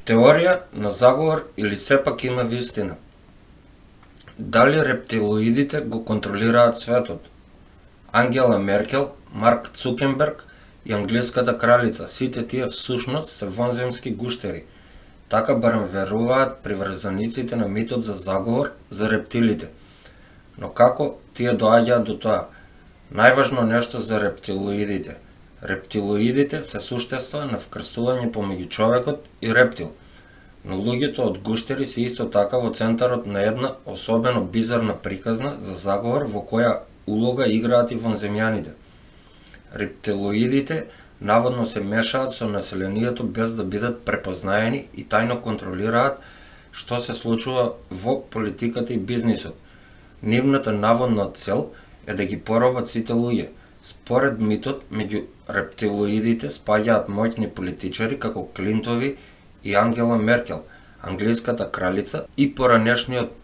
Теорија на заговор или сепак има вистина? Дали рептилоидите го контролираат светот? Ангела Меркел, Марк Цукерберг и англиската кралица, сите тие всушност се вонземски гуштери. Така барем веруваат приврзаниците на митот за заговор за рептилите. Но како тие доаѓаат до тоа? Најважно нешто за рептилоидите. Рептилоидите се суштества на вкрстување помеѓу човекот и рептил, но луѓето од гуштери се исто така во центарот на една особено бизарна приказна за заговор во која улога играат и вонземјаните. Рептилоидите наводно се мешаат со населението без да бидат препознаени и тајно контролираат што се случува во политиката и бизнисот. Нивната наводна цел е да ги поробат сите луѓе. Според митот, меѓу рептилоидите спаѓаат моќни политичари како Клинтови и Ангела Меркел, англиската кралица и поранешниот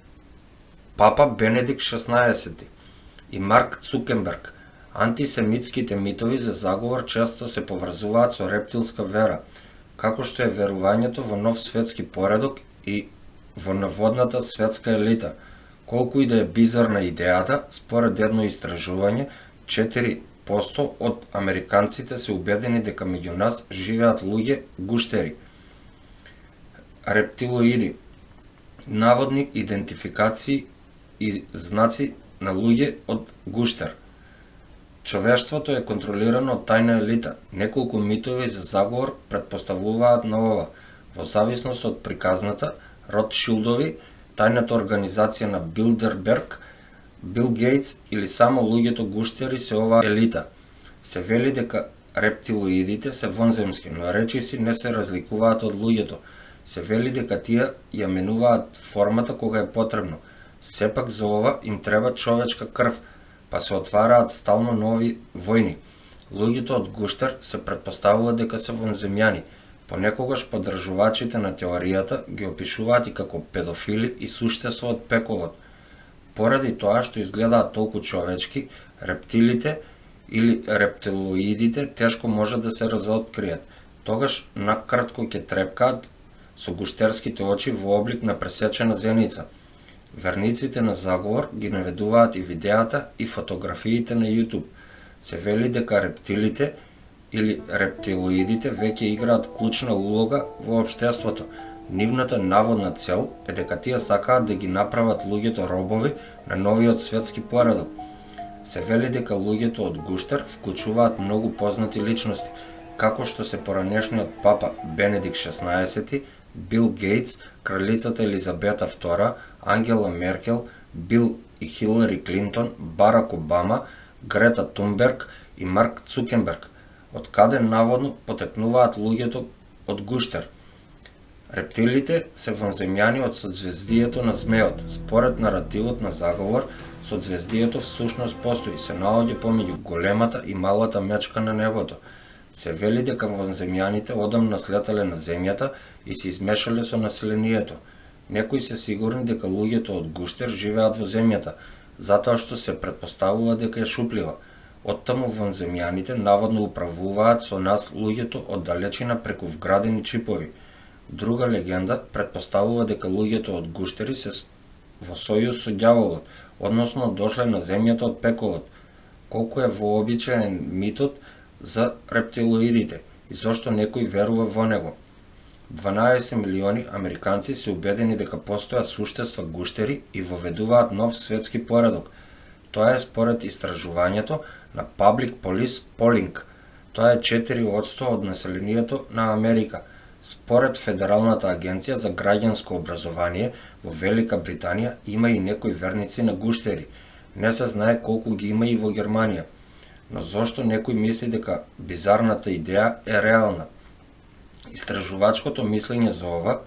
папа Бенедикт XVI и Марк Цукерберг. Антисемитските митови за заговор често се поврзуваат со рептилска вера, како што е верувањето во нов светски поредок и во наводната светска елита. Колку и да е бизарна идејата, според едно истражување, 4% од американците се убедени дека меѓу нас живеат луѓе гуштери. Рептилоиди. Наводни идентификации и знаци на луѓе од гуштер. Човештвото е контролирано од тајна елита. Неколку митови за заговор претпоставуваат на ова. Во зависност од приказната, Ротшилдови, тајната организација на Билдерберг, Бил Гейтс или само луѓето гуштери се оваа елита. Се вели дека рептилоидите се вонземски, но речиси не се разликуваат од луѓето. Се вели дека тие ја менуваат формата кога е потребно. Сепак за ова им треба човечка крв, па се отвараат стално нови војни. Луѓето од гуштер се претпоставува дека се вонземјани. Понекогаш поддржувачите на теоријата ги опишуваат и како педофили и суштество од пеколот. Поради тоа што изгледаат толку човечки, рептилите или рептилоидите тешко може да се разоткријат. Тогаш накратко ќе трепкаат со гуштерските очи во облик на пресечена зеница. Верниците на заговор ги наведуваат и видеата и фотографиите на YouTube. Се вели дека рептилите или рептилоидите веќе играат клучна улога во општеството. Нивната наводна цел е дека тие сакаат да ги направат луѓето робови на новиот светски поредок. Се вели дека луѓето од гуштер вклучуваат многу познати личности, како што се поранешниот папа Бенедикт XVI, Бил Гейтс, кралицата Елизабета II, Ангела Меркел, Бил и Хилари Клинтон, Барак Обама, Грета Тунберг и Марк Цукерберг. Од каде наводно потекнуваат луѓето од гуштер? Рептилите се вонземјани од созвездието на змеот. Според наративот на заговор, созвездието всушност постои, се наоѓа помеѓу големата и малата мечка на небото. Се вели дека вонземјаните одамна слетале на земјата и се измешале со населението. Некои се сигурни дека луѓето од гуштер живеат во земјата, затоа што се претпоставува дека е шуплива. Оттаму вонземјаните наводно управуваат со нас луѓето од далечина преку вградени чипови. Друга легенда претпоставува дека луѓето од гуштери се во сојуз со ѓаволот, односно дошле на земјата од пеколот. Колку е вообичаен митот за рептилоидите и зошто некој верува во него? 12 милиони американци се убедени дека постојат суштества гуштери и воведуваат нов светски поредок. Тоа е според истражувањето на Public Policy Polling. Тоа е 4% од населението на Америка. Според Федералната агенција за граѓанско образование во Велика Британија има и некои верници на гуштери. Не се знае колку ги има и во Германија. Но зошто некој мисли дека бизарната идеја е реална? Истражувачкото мислење за ова,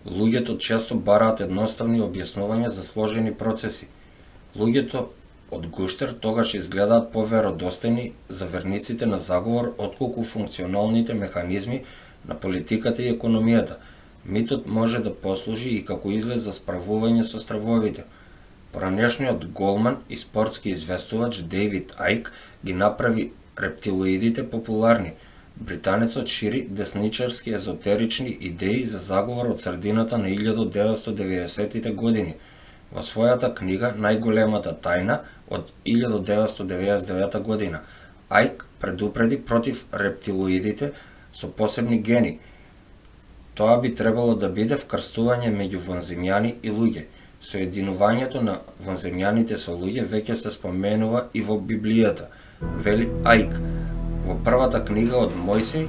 луѓето често бараат едноставни објаснувања за сложени процеси. Луѓето од гуштер тогаш изгледаат поверодостојни за верниците на заговор отколку функционалните механизми на политиката и економијата. Митот може да послужи и како излез за справување со стравовите. Поранешниот голман и спортски известувач Дейвид Ајк ги направи рептилоидите популарни. британецот шири десничарски езотерични идеи за заговор од средината на 1990-тите години. Во својата книга Најголемата тајна од 1999 година, Ајк предупреди против рептилоидите со посебни гени. Тоа би требало да биде вкрстување меѓу вонземјани и луѓе. Соединувањето на вонземјаните со луѓе веќе се споменува и во Библијата, вели Ајк. Во првата книга од Мојсей,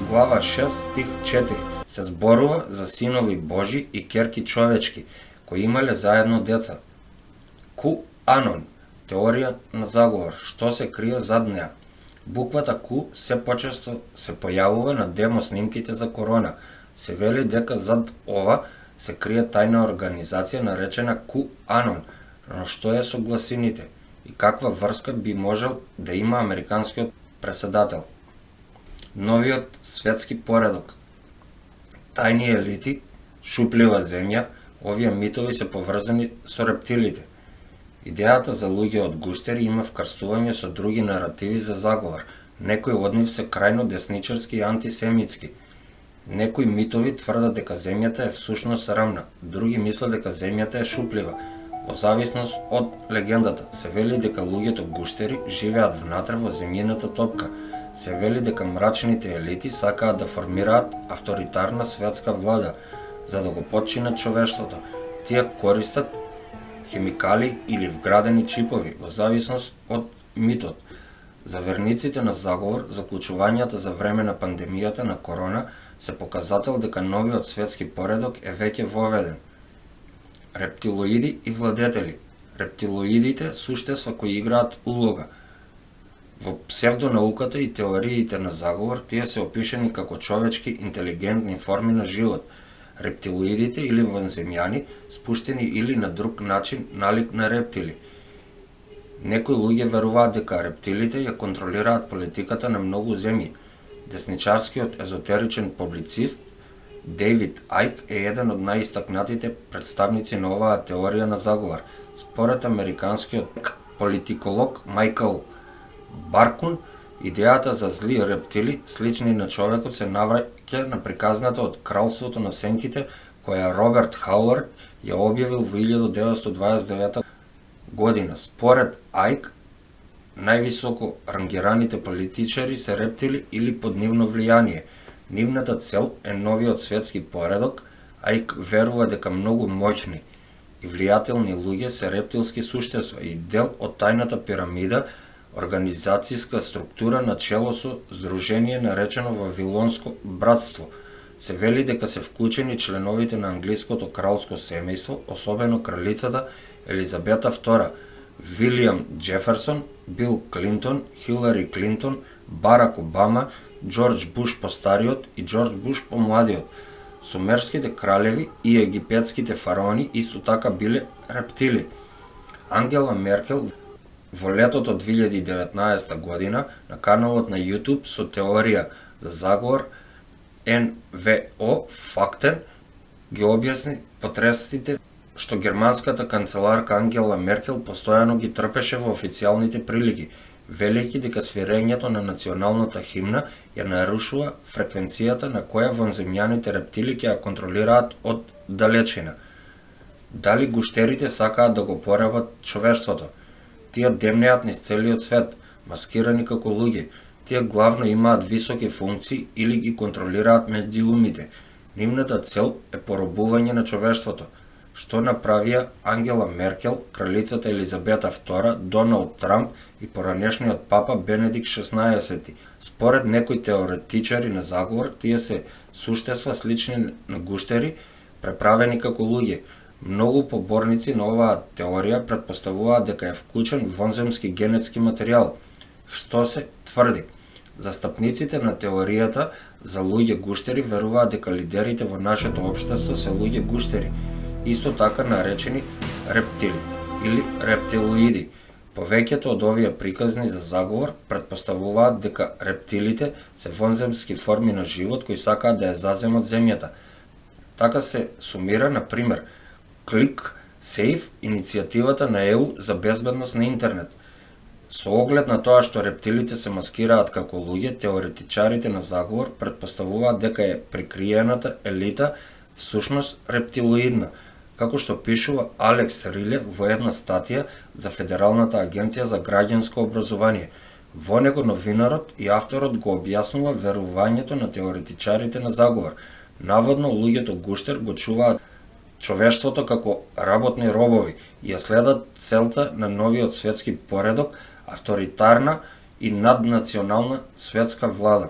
глава 6, стих 4, се зборува за синови Божи и ќерки човечки, кои имале заедно деца. Ку Анон, теорија на заговор, што се крие зад неа. Буквата Ку се почесто се појавува на демо снимките за корона. Се вели дека зад ова се крие тајна организација наречена Ку Анон, но што е со гласините и каква врска би можел да има американскиот преседател. Новиот светски поредок. Тајни елити, шуплива земја, овие митови се поврзани со рептилите. Идејата за луѓе од гуштери има вкрстување со други наративи за заговор. Некои од нив се крајно десничарски и антисемитски. Некои митови тврдат дека земјата е всушност рамна, други мислат дека земјата е шуплива. Во зависност од легендата, се вели дека луѓето гуштери живеат внатре во земјината топка. Се вели дека мрачните елити сакаат да формираат авторитарна светска влада, за да го потчинат човештвото. Тие користат хемикали или вградени чипови, во зависност од митот. За верниците на заговор, заклучувањата за време на пандемијата на корона се показател дека новиот светски поредок е веќе воведен. Рептилоиди и владетели. Рептилоидите суштества кои играат улога. Во псевдонауката и теориите на заговор, тие се опишени како човечки интелигентни форми на живот. Рептилоидите или вонземјани, спуштени или на друг начин налик на рептили. Некои луѓе веруваат дека рептилите ја контролираат политиката на многу земји. Десничарскиот езотеричен публицист Дейвид Ајк е еден од најистакнатите представници на оваа теорија на заговор. Според американскиот политиколог Майкл Баркун, идејата за зли рептили, слични на човекот, се навраќа на приказната од Кралството на сенките, која Роберт Хауард ја објавил во 1929 година. Според Ајк, највисоко рангираните политичари се рептили или под нивно влијание. Нивната цел е новиот светски поредок. Ајк верува дека многу моќни и влијателни луѓе се рептилски суштества и дел од тајната пирамида, организацијска структура на чело со здружение наречено Вавилонско братство. Се вели дека се вклучени членовите на англиското кралско семејство, особено кралицата Елизабета II, Вилијам Џеферсон, Бил Клинтон, Хилари Клинтон, Барак Обама, Џорџ Буш постариот и Џорџ Буш помладиот. Сумерските кралеви и египетските фараони исто така биле рептили. Ангела Меркел во летото 2019 година на каналот на YouTube со теорија за заговор NVO Фактен ги објасни потресите што германската канцеларка Ангела Меркел постојано ги трпеше во официјалните прилики, велејќи дека свирењето на националната химна ја нарушува фреквенцијата на која вонземјаните рептили ќе ја контролираат од далечина. Дали гуштерите сакаат да го порабат човештвото? Тие демнеат низ целиот свет, маскирани како луѓе. Тие главно имаат високи функции или ги контролираат медиумите. Нивната цел е поробување на човештвото. Што направија Ангела Меркел, кралицата Елизабета II, Доналд Трамп и поранешниот папа Бенедикт XVI. Според некои теоретичари на заговор, тие се суштества слични на гуштери, преправени како луѓе. Многу поборници на оваа теорија претпоставуваат дека е вклучен вонземски генетски материјал, што се тврди. Застапниците на теоријата за луѓе гуштери веруваат дека лидерите во нашето општество се луѓе гуштери, исто така наречени рептили или рептилоиди. Повеќето од овие приказни за заговор претпоставуваат дека рептилите се вонземски форми на живот кои сакаат да ја заземат земјата. Така се сумира, на пример, ClickSafe, иницијативата на ЕУ за безбедност на интернет. Со оглед на тоа што рептилите се маскираат како луѓе, теоретичарите на заговор претпоставуваат дека е прикриената елита всушност рептилоидна, како што пишува Алекс Рилев во една статија за Федералната агенција за граѓанско образование. Во него новинарот и авторот го објаснува верувањето на теоретичарите на заговор. Наводно луѓето гуштер го чуваат човештвото како работни робови и ја следат целта на новиот светски поредок, авторитарна и наднационална светска влада.